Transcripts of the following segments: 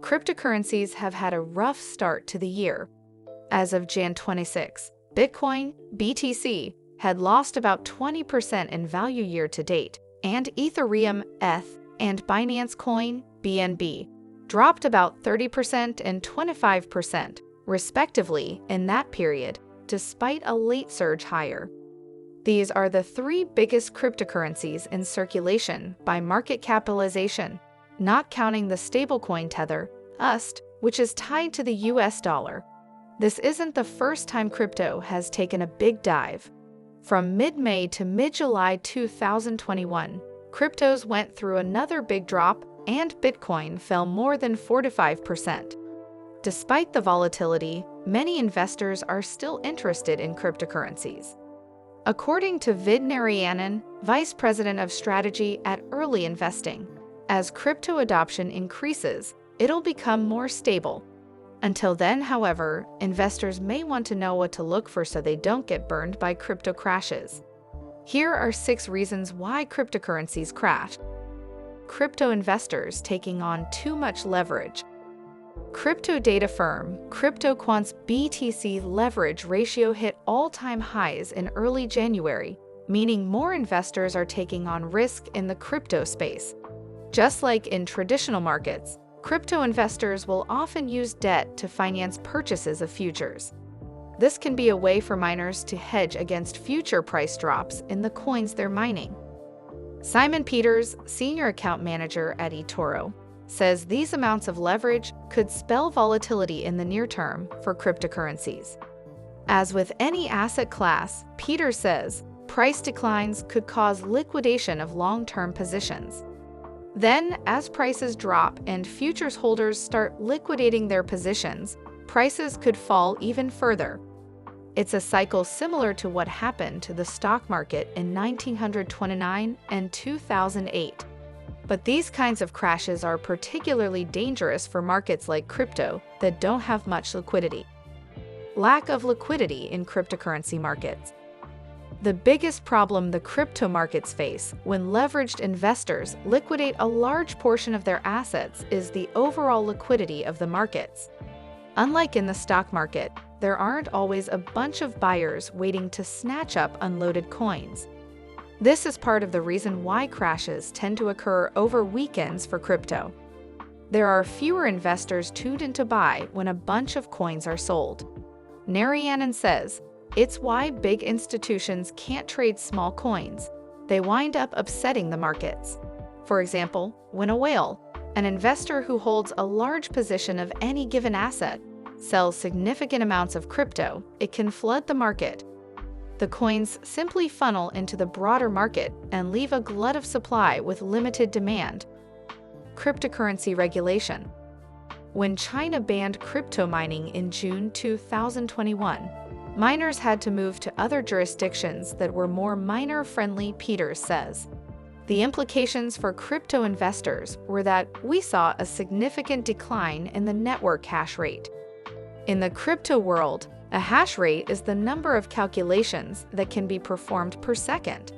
cryptocurrencies have had a rough start to the year. As of Jan 26, Bitcoin, BTC, had lost about 20% in value year to date, and Ethereum, ETH, and Binance Coin, BNB, dropped about 30% and 25%, respectively, in that period, despite a late surge higher. These are the three biggest cryptocurrencies in circulation by market capitalization, not counting the stablecoin Tether, USD, which is tied to the US dollar. This isn't the first time crypto has taken a big dive. From mid-May to mid-July 2021, cryptos went through another big drop, and Bitcoin fell more than 45%. Despite the volatility, many investors are still interested in cryptocurrencies. According to Vid Narayanan, Vice President of Strategy at Early Investing, as crypto adoption increases, it'll become more stable. Until then, however, investors may want to know what to look for so they don't get burned by crypto crashes. Here are 6 reasons why cryptocurrencies crashed. Crypto investors taking on too much leverage. Crypto data firm CryptoQuant's BTC leverage ratio hit all-time highs in early January, meaning more investors are taking on risk in the crypto space. Just like in traditional markets, crypto investors will often use debt to finance purchases of futures. This can be a way for miners to hedge against future price drops in the coins they're mining. Simon Peters, Senior Account Manager at eToro, says these amounts of leverage could spell volatility in the near term for cryptocurrencies. As with any asset class, Peters says, price declines could cause liquidation of long-term positions. Then, as prices drop and futures holders start liquidating their positions, prices could fall even further. It's a cycle similar to what happened to the stock market in 1929 and 2008. But these kinds of crashes are particularly dangerous for markets like crypto that don't have much liquidity. Lack of liquidity in cryptocurrency markets. The biggest problem the crypto markets face when leveraged investors liquidate a large portion of their assets is the overall liquidity of the markets. Unlike in the stock market, there aren't always a bunch of buyers waiting to snatch up unloaded coins. This is part of the reason why crashes tend to occur over weekends for crypto. There are fewer investors tuned in to buy when a bunch of coins are sold. Narayanan says, it's why big institutions can't trade small coins. They wind up upsetting the markets. For example, when a whale, an investor who holds a large position of any given asset, sells significant amounts of crypto, it can flood the market. The coins simply funnel into the broader market and leave a glut of supply with limited demand. Cryptocurrency regulation. When China banned crypto mining in June 2021, miners had to move to other jurisdictions that were more miner-friendly, Peters says. The implications for crypto investors were that we saw a significant decline in the network hash rate. In the crypto world, a hash rate is the number of calculations that can be performed per second.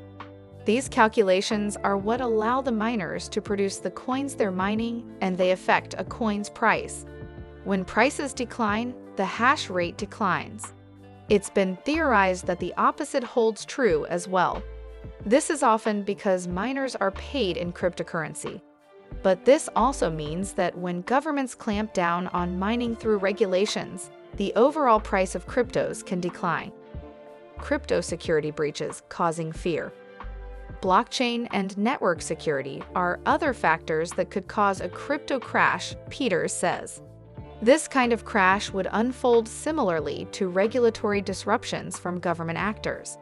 These calculations are what allow the miners to produce the coins they're mining, and they affect a coin's price. When prices decline, the hash rate declines. It's been theorized that the opposite holds true as well. This is often because miners are paid in cryptocurrency. But this also means that when governments clamp down on mining through regulations, the overall price of cryptos can decline. Crypto security breaches causing fear. Blockchain and network security are other factors that could cause a crypto crash, Peters says. This kind of crash would unfold similarly to regulatory disruptions from government actors.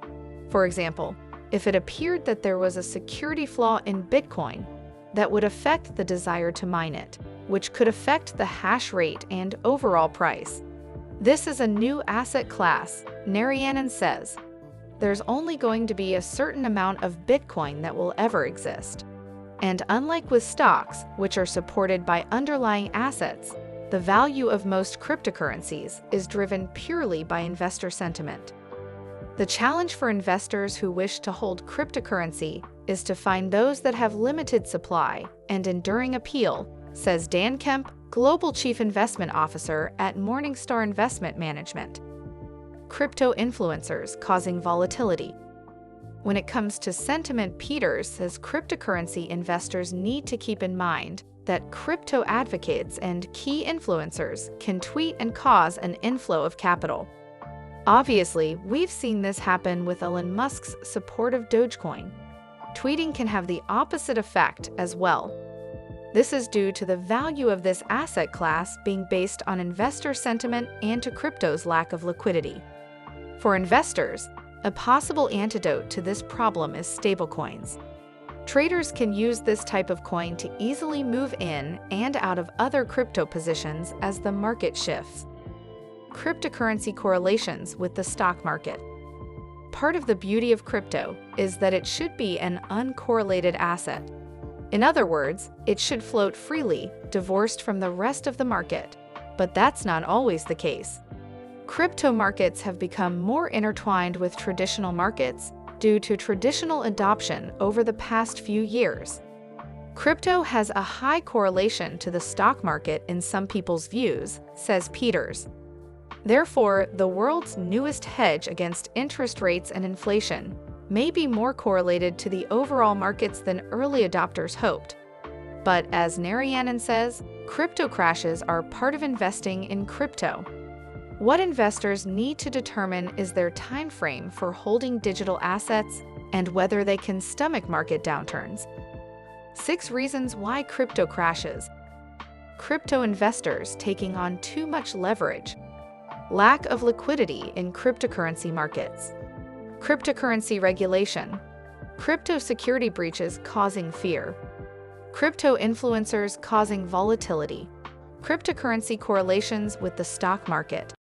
For example, if it appeared that there was a security flaw in Bitcoin, that would affect the desire to mine it, which could affect the hash rate and overall price. This is a new asset class, Narayanan says. There's only going to be a certain amount of Bitcoin that will ever exist. And unlike with stocks, which are supported by underlying assets, the value of most cryptocurrencies is driven purely by investor sentiment. The challenge for investors who wish to hold cryptocurrency is to find those that have limited supply and enduring appeal, says Dan Kemp, Global Chief Investment Officer at Morningstar Investment Management. Crypto influencers causing volatility. When it comes to sentiment, Peters says cryptocurrency investors need to keep in mind that crypto advocates and key influencers can tweet and cause an inflow of capital. Obviously, we've seen this happen with Elon Musk's support of Dogecoin. Tweeting can have the opposite effect as well. This is due to the value of this asset class being based on investor sentiment and to crypto's lack of liquidity. For investors, a possible antidote to this problem is stablecoins. Traders can use this type of coin to easily move in and out of other crypto positions as the market shifts. Cryptocurrency correlations with the stock market. Part of the beauty of crypto is that it should be an uncorrelated asset. In other words, it should float freely, divorced from the rest of the market. But that's not always the case. Crypto markets have become more intertwined with traditional markets due to traditional adoption over the past few years. Crypto has a high correlation to the stock market in some people's views, says Peters. Therefore, the world's newest hedge against interest rates and inflation may be more correlated to the overall markets than early adopters hoped. But as Narayanan says, crypto crashes are part of investing in crypto. What investors need to determine is their time frame for holding digital assets and whether they can stomach market downturns. 6 reasons why crypto crashes. Crypto investors taking on too much leverage. Lack of liquidity in cryptocurrency markets. Cryptocurrency regulation. Crypto security breaches causing fear. Crypto influencers causing volatility. Cryptocurrency correlations with the stock market.